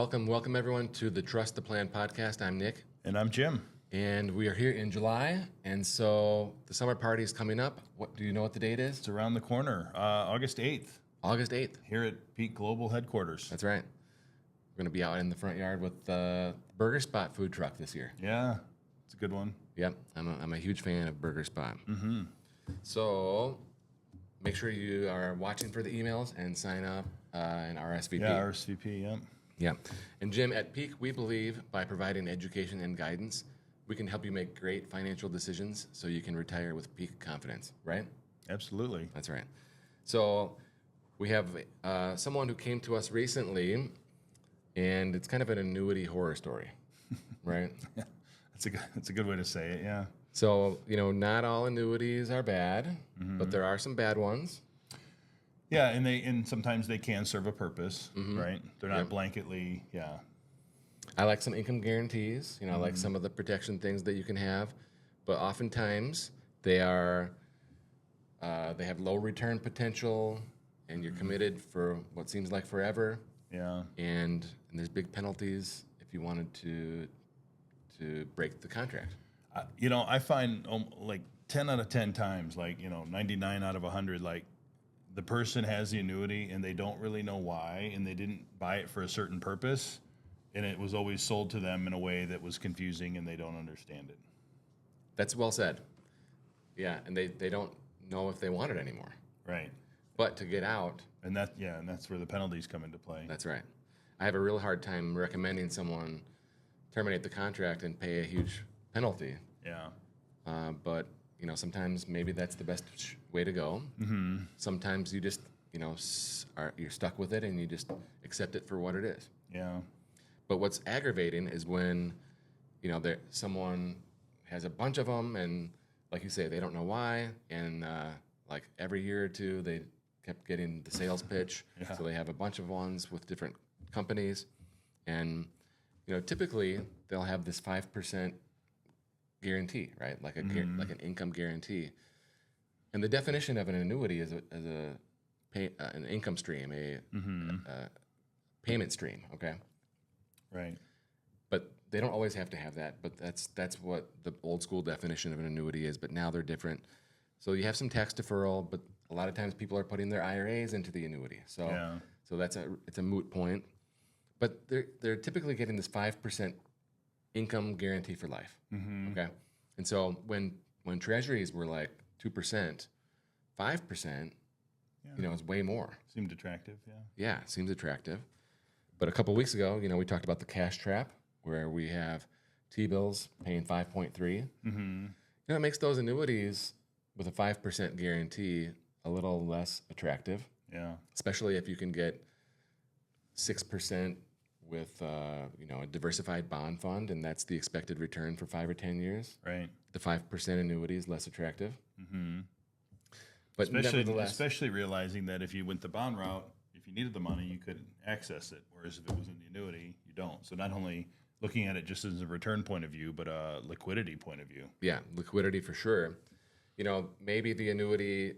Welcome everyone to the Trust the Plan podcast. I'm Nick. And I'm Jim. And we are here in July, and so the summer party is coming up. What do you know what the date is? It's around the corner, August 8th. August 8th. Here at Peak Global headquarters. That's right. We're going to be out in the front yard with the Burger Spot food truck this year. Yeah, it's a good one. Yep, I'm a huge fan of Burger Spot. Mm-hmm. So make sure you are watching for the emails and sign up and RSVP. Yeah, RSVP, yep. Yeah. And Jim, at Peak, we believe by providing education and guidance, we can help you make great financial decisions so you can retire with peak confidence, right? Absolutely. That's right. So we have someone who came to us recently, and it's kind of an annuity horror story, right? Yeah, that's a good way to say it, yeah. So, not all annuities are bad, but there are some bad ones. Yeah, and sometimes they can serve a purpose, right? They're not Yep. blanketly, yeah. I like some income guarantees, I like some of the protection things that you can have, but oftentimes they are, they have low return potential, and you're committed for what seems like forever. Yeah. And there's big penalties if you wanted to break the contract. I find like 10 out of 10 times, 99 out of 100, the person has the annuity and they don't really know why, and they didn't buy it for a certain purpose, and it was always sold to them in a way that was confusing and they don't understand it. That's well said. Yeah, and they don't know if they want it anymore. Right. But to get out, And that's where the penalties come into play. that's right. I have a real hard time recommending someone terminate the contract and pay a huge penalty. Yeah. But sometimes maybe that's the best way to go. Mm-hmm. Sometimes you just you're stuck with it and you just accept it for what it is. Yeah. But what's aggravating is when someone has a bunch of them, and like you say, they don't know why, and like every year or two they kept getting the sales pitch. Yeah. So they have a bunch of ones with different companies, and typically they'll have this 5% guarantee, right? Like like an income guarantee. And the definition of an annuity is an income stream, a payment stream. Okay. Right. But they don't always have to have that. But that's what the old school definition of an annuity is. But now they're different. So you have some tax deferral, but a lot of times people are putting their IRAs into the annuity. So it's a moot point. But they're typically getting this 5% income guarantee for life. Mm-hmm. Okay. And so when treasuries were like 2%, 5%, is way more. Seemed attractive, yeah. Yeah, it seems attractive. But a couple of weeks ago, we talked about the cash trap, where we have T-bills paying 5.3. Mm-hmm. It makes those annuities with a 5% guarantee a little less attractive. Yeah. Especially if you can get 6% with a diversified bond fund, and that's the expected return for 5 or 10 years. Right. The 5% annuity is less attractive. Mm-hmm. But especially realizing that if you went the bond route, if you needed the money, you could access it. Whereas if it was in the annuity, you don't. So not only looking at it just as a return point of view, but a liquidity point of view. Yeah, liquidity for sure. Maybe the annuity,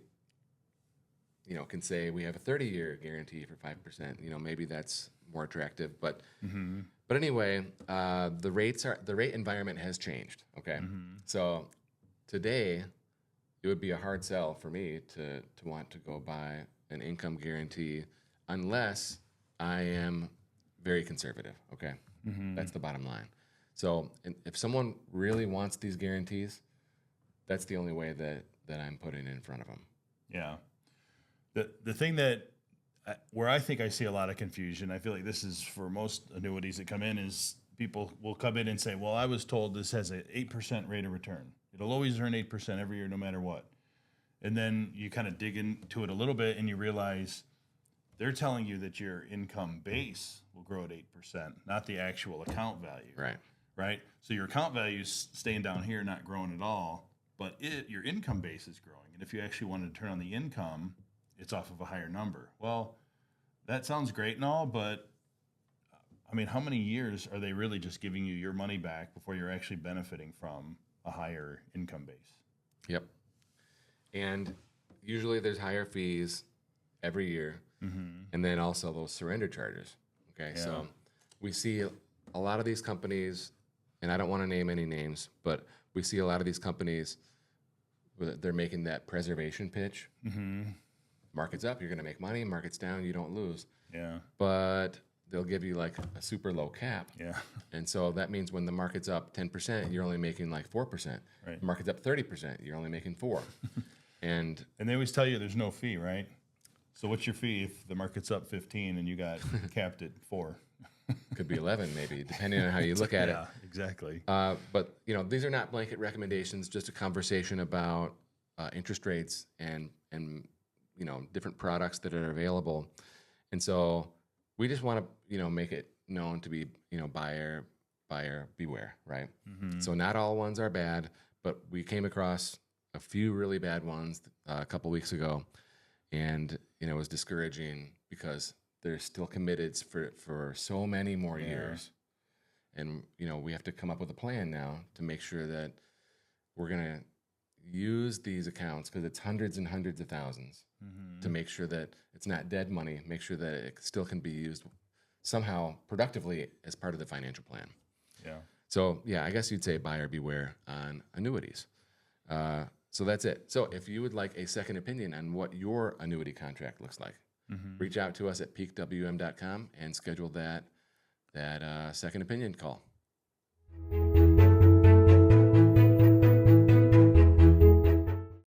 can say we have a 30-year guarantee for 5%. Maybe that's more attractive. But but anyway, the rate environment has changed. Okay, so today it would be a hard sell for me to want to go buy an income guarantee unless I am very conservative. Okay, that's the bottom line. So if someone really wants these guarantees, that's the only way that I'm putting it in front of them. Yeah. The thing that where I think I see a lot of confusion, I feel like this is for most annuities that come in, is people will come in and say, well, I was told this has an 8% rate of return. It'll always earn 8% every year no matter what. And then you kind of dig into it a little bit and you realize they're telling you that your income base will grow at 8%, not the actual account value. Right? So your account value is staying down here, not growing at all, but your income base is growing. And if you actually wanted to turn on the income, it's off of a higher number. Well, that sounds great and all, but I mean, how many years are they really just giving you your money back before you're actually benefiting from a higher income base? Yep. And usually there's higher fees every year, and then also those surrender charges. Okay, Yeah. so we see a lot of these companies, and I don't want to name any names, but we see a lot of these companies, they're making that preservation pitch. Market's up, you're going to make money. Market's down, you don't lose. Yeah. But they'll give you like a super low cap. Yeah. And so that means when the market's up 10%, you're only making like 4%. Right. The market's up 30%, you're only making 4%. And they always tell you there's no fee, right? So what's your fee if the market's up 15 and you got capped at 4? could be 11 maybe, depending on how you look at it. Yeah, exactly. But these are not blanket recommendations, just a conversation about interest rates and different products that are available. And so we just want to, make it known to be, buyer beware, right? So not all ones are bad, but we came across a few really bad ones a couple weeks ago, and it was discouraging because they're still committed for so many more years, and we have to come up with a plan now to make sure that we're gonna use these accounts, because it's hundreds and hundreds of thousands, to make sure that it's not dead money, make sure that it still can be used somehow productively as part of the financial plan. Yeah. So yeah, I guess you'd say buyer beware on annuities. So that's it. So if you would like a second opinion on what your annuity contract looks like, reach out to us at peakwm.com and schedule that second opinion call.